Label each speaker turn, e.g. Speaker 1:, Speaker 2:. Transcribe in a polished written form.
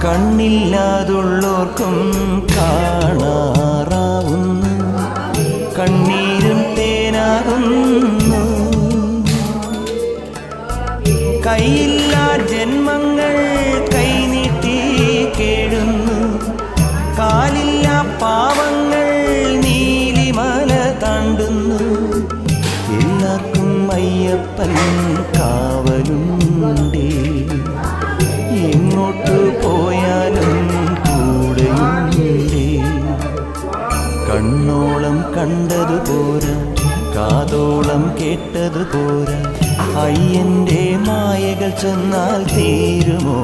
Speaker 1: കണ്ണില്ലാതുള്ളോർക്കും കാണാറാവുന്നു, കണ്ണീരും തേനാകുന്നു. കൈയില്ലാ ജന്മങ്ങൾ കൈനീട്ടി കേഴുന്നു, കാലില്ലാ പാവങ്ങൾ നീലിമല താണ്ടുന്നു. എല്ലാവർക്കും അയ്യപ്പൻ കാവലുണ്ടേ, എങ്ങോട്ടു പോയാലും കൂടെയുണ്ടേ. കണ്ണോളം കണ്ടതു പോരാ, കാതോളം കേട്ടതു പോരാ, അയ്യൻ്റെ മായകൾ ചെന്നാൽ തീരുമോ?